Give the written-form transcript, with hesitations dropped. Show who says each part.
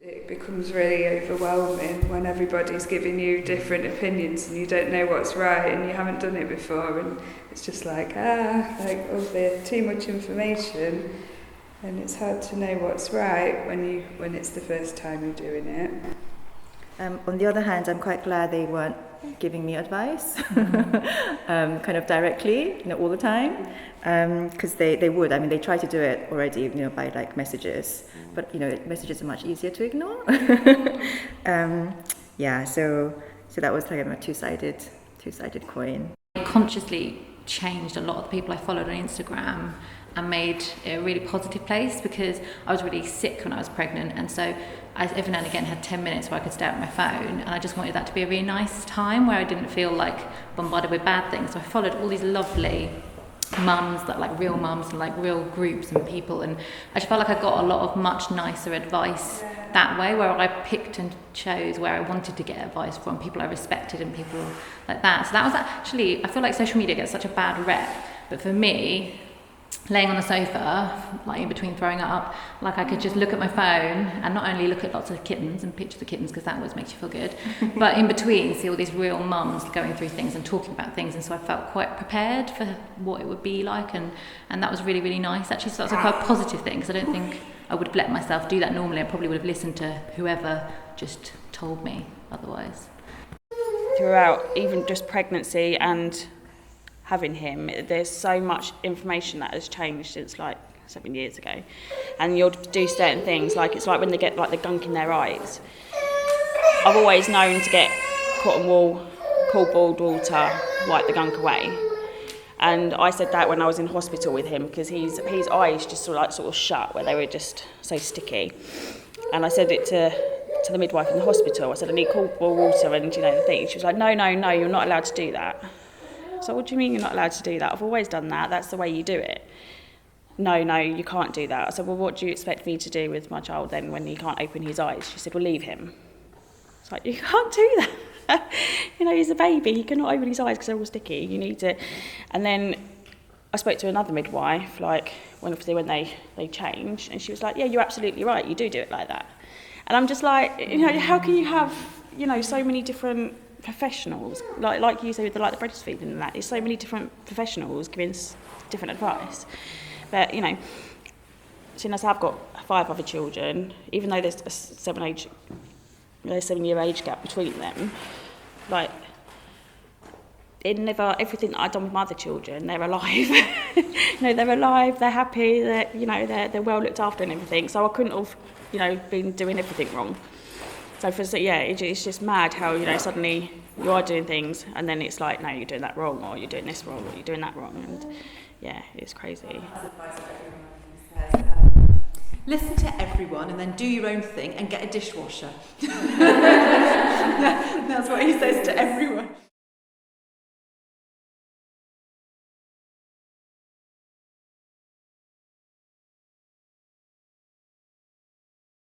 Speaker 1: It becomes really overwhelming when everybody's giving you different opinions and you don't know what's right and you haven't done it before, and it's just like there's too much information and it's hard to know what's right when it's the first time you're doing it.
Speaker 2: On the other hand, I'm quite glad they weren't giving me advice kind of directly, all the time, because they would. I mean, they try to do it already, by like messages, but messages are much easier to ignore. So that was like a two-sided coin.
Speaker 3: I consciously changed a lot of the people I followed on Instagram and made it a really positive place, because I was really sick when I was pregnant, and so I every now and again had 10 minutes where I could stare at my phone, and I just wanted that to be a really nice time where I didn't feel like bombarded with bad things. So I followed all these lovely mums, that like real mums and like real groups and people, and I just felt like I got a lot of much nicer advice that way, where I picked and chose where I wanted to get advice from people I respected and people like that. So that was actually, I feel like social media gets such a bad rep, but for me, laying on the sofa, like in between throwing up, like I could just look at my phone and not only look at lots of kittens and picture the kittens, because that always makes you feel good, but in between see all these real mums going through things and talking about things, and so I felt quite prepared for what it would be like, and that was really, really nice actually. So that's like a positive thing, because I don't think I would have let myself do that normally. I probably would have listened to whoever just told me otherwise.
Speaker 4: Throughout even just pregnancy and having him, there's so much information that has changed since like 7 years ago, and you'll do certain things, like it's like when they get like the gunk in their eyes. I've always known to get cotton wool, cold boiled water, wipe the gunk away, and I said that when I was in hospital with him, because his eyes just sort of shut, where they were just so sticky, and I said it to the midwife in the hospital. I said, I need cold boiled water and the thing. She was like, no, you're not allowed to do that. So what do you mean you're not allowed to do that? I've always done that. That's the way you do it. No, you can't do that. I said, well, what do you expect me to do with my child then when he can't open his eyes? She said, well, leave him. It's like, you can't do that. He's a baby. He cannot open his eyes because they're all sticky. You need to. And then I spoke to another midwife, like when they changed, and she was like, yeah, you're absolutely right. You do it like that. And I'm just like, how can you have, so many different professionals, like you say with the breastfeeding and that, there's so many different professionals giving different advice. But since I've got 5 other children, even though there's a 7-year age gap between them, like everything that I've done with my other children, they're alive. They're alive, they're happy, they're well looked after and everything. So I couldn't have been doing everything wrong. So it's just mad how suddenly you are doing things and then it's like, no, you're doing that wrong, or you're doing this wrong, or you're doing that wrong, and it's crazy.
Speaker 5: Listen to everyone and then do your own thing and get a dishwasher. That's what he says to everyone.